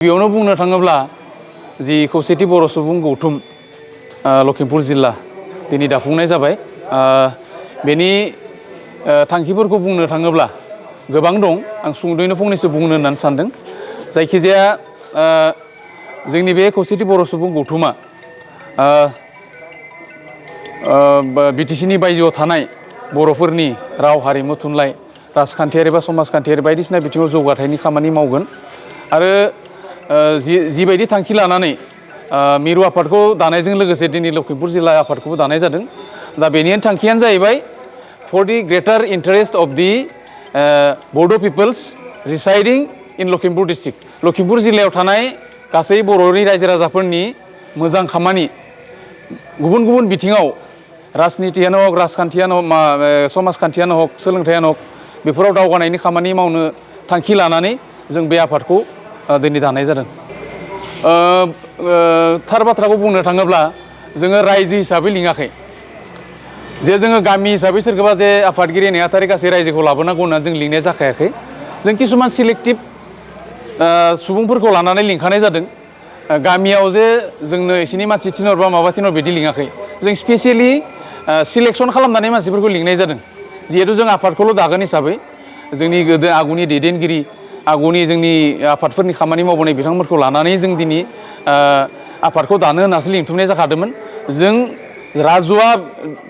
बेयावनो बुंनो थाङोब्ला जि खौसेथि बर' सुबुं गौथुम लखिमपुर जिल्ला दिनै दाफुंनाय जाबाय। बेनि थांखिफोरखौ बुंनो थाङोब्ला गोबां दं। आं सुंद'यैनो फंनैसो बुंनो होननानै सानदों। जायखिजाया जोंनि बे खौसेथि बर' सुबुं गौथुमा बिटिसिनि बायजोआव थानाय बर'फोरनि राव हारिमु थुनलाइ राजखान्थियारि बा समाजखान्थियारि बायदिसिना बिथिङाव जौगाथायनि खामानि मावगोन आरो जिबायदि थांखि लानानै मिरु आफादखौ दानायजों लोगोसे दिनै लखिमपुर जिल्ला आफादखौबो दानाय जादों। दा बेनि थांखियानो जाहैबाय for the greater interest of the Bodo' peoples residing in Lakhimpur district. Lakhimpur जिल्लायाव थानाय गासै बर'नि रायजो राजाफोरनि मोजां खामानि गुबुन गुबुन बिथिङाव राजनितियानो हक राजखान्थियानो हक समाजखान्थियानो हक सोलोंथायानो हक बेफोराव दावगानायनि खामानि मावनो थांखि लानानै जों बे आफादखौ दिनै दानाय जादों। थार बाथ्राखौ बुंनो थाङोब्ला जोङो रायजो हिसाबै लिङाखै जे जोङो गामि हिसाबै सोरखौबा जे आफादगिरि नेहाथारि गासै रायजोखौ लाबोनांगौ होननानै जों लिंनाय जाखायाखै। जों किसुमान सिलेक्टिभ सुबुंफोरखौ लानानै लिंखानाय जादों। गामियाव जे जोंनो एसेनि मानसि थिनहरबा माबा थिनहर बिदि लिङाखै। जों स्पेसियेलि सिलेक्सन खालामनानै मानसिफोरखौ लिंनाय जादों। जिहेथु जों आफादखौल' दागोन हिसाबै जोंनि गोदो आगुनि दैदेनगिरि आगुनि जोंनि आफादफोरनि खामानि मावबोनाय बिथांमोनखौ लानानै जों दिनै आफादखौ दानो होननासो लिंथुमनाय जाखादोंमोन। जों राजुआ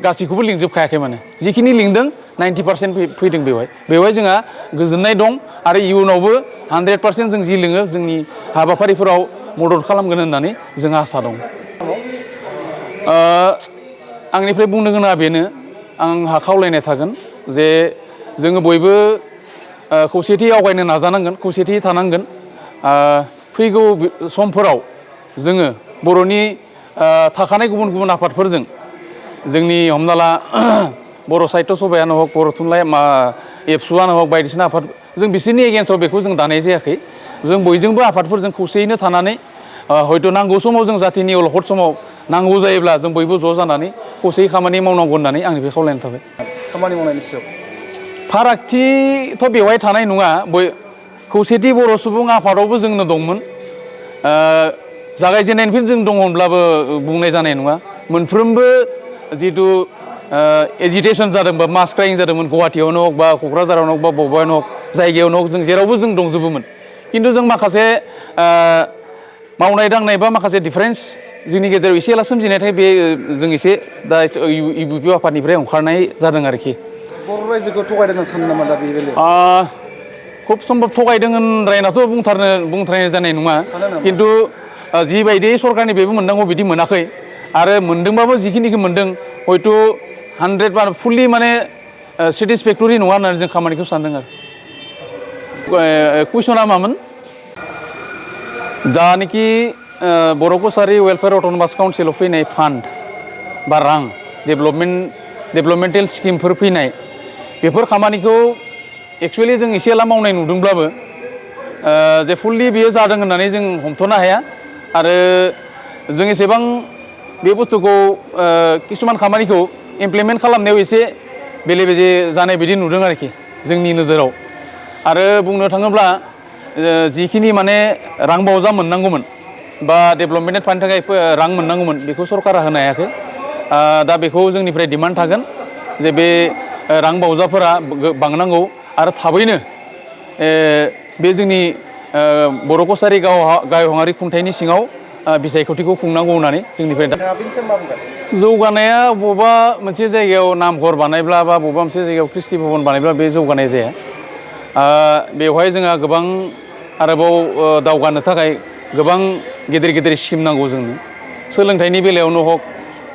गासैखौबो लिंजोबखायाखै माने जिखिनि लिंदों 90% फैदों। बेवहाय जोंहा गोजोननाय दं आरो इयुनावबो 100% जों जि लिङो जोंनि हाबाफारिफोराव मदद खालामगोन होननानै जोंहा आसा दं। आंनिफ्राय बुंनो गोनाङा बेनो, आंहा खावलायनाय थागोन जे जोङो बयबो खौसेथि आवगायनो नाजानांगोन, खौसेथि थानांगोन। फैगौ समफोराव जोङो बर'नि थाखानाय गुबुन गुबुन आफादफोरजों जोंनि हमना ला बर' साहित्य सभायानो हक बर' थुनलाइ एबसुआनो हक बायदिसिना आफाद जों बिसोरनि एगेन्स्टआव बेखौ जों दानाय जायाखै। जों बयजोंबो आफादफोरजों खौसेयैनो थानानै हयथ' नांगौ समाव जों जाथिनि अलखद समाव नांगौ जायोब्ला जों बयबो ज' जानानै खौसेयै खामानि मावनांगौ होननानै आं बेखौ खावलायनाय थाबाय। खामानि मावनायनि सायाव फारागथिथ' बेवहाय थानाय नङा। खौसेथि बर' सुबुं आफादावबो जोंनो दंमोन। जागायजेननायनिफ्राय जों दङब्लाबो बुंनाय जानाय नङा। मोनफ्रोमबो जिथु एजिटेसन जादोंबा मास क्राइं जादोंमोन गुवाहाटियावनो हक बा क'क्राझारावनो हक बा बबेबानो हक जायगायावनो हक जों जेरावबो जों दंजोबोमोन। खिन्थु जों माखासे मावनाय दांनाय बा माखासे डिफारेन्स जोंनि गेजेराव एसे एला सोमजिनायथाय बे जों एसे दा UBPF आफादनिफ्राय ओंखारनाय जादों आरोखि। बर' रायजोखौ थगायदों होनना सानो नामा दा बे बेलायाव? खुब सम्भब थगायदों होनद्रायनाथ' बुंथ्रायनाय जानाय नङा। खिन्थु जिबायदि सरकारनि बेबो मोननांगौ बिदि मोनाखै आरो मोनदोंबाबो जिखिनिखौ मोनदों हयथ' 100 फुलि माने सेटिसफेक्टरि नङा होननानै जों खामानिखौ सानदों आरो। कुइसना मामोन? जानाखि बर' कसारि वेलफेयार अट'नमास काउन्सिलाव फैनाय फान्ड बा रां डेभेलपमेन्टेल स्किमफोर फैनाय बेफोर खामानिखौ एक्सुवेलि जों एसे एला मावनाय नुदोंब्लाबो जे फुललि बेयो जादों होननानै जों हमथ'नो हाया आरो जों एसेबां बे बुस्थुखौ किसुमान खामानिखौ इमप्लिमेन्ट खालामनायाव एसे बेले बेजे जानाय बायदि नुदों आरोखि जोंनि नोजोराव। आरो बुंनो थाङोब्ला जिखिनि माने रां बावजा मोननांगौमोन बा डेभेलपमेन्ट फान्डनि थाखाय रां मोननांगौमोन बेखौ सरकारा होनो हायाखै। दा बेखौ जोंनिफ्राय डिमान्ड थागोन जे बे रां बावजाफोरा बांनांगौ आरो थाबैनो बे जोंनि बर' कसारि गावहारि खुंथाइनि सिङाव बिसायख'थिखौ खुंनांगौ होननानै जोंनिफ्राय दा जौगानाया बबेबा मोनसे जायगायाव नामघर बानायब्ला बा बबेबा मोनसे जायगायाव ख्रिस्टि भबन बानायब्ला बे जौगानाय जाया। बेवहाय जोंहा गोबां आरोबाव दावगानो थाखाय गोबां गेदेर गेदेर स्किम नांगौ जोंनो। सोलोंथाइनि बेलायावनो हक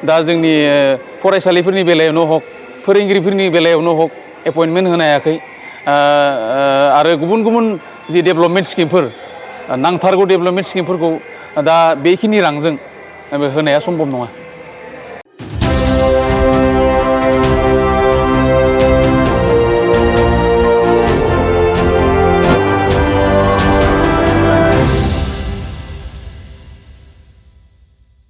दा जोंनि फरायसालिफोरनि बेलायावनो हक फोरोंगिरिफोरनि बेलायावनो हक एपइन्टमेन्ट होनो हायाखै आरो गुबुन गुबुन जि डेभेलपमेन्ट स्किमफोर नांथारगौ डेभेलपमेन्ट स्किमफोरखौ दा बेखिनि रांजों होनाया सम्भब नङा।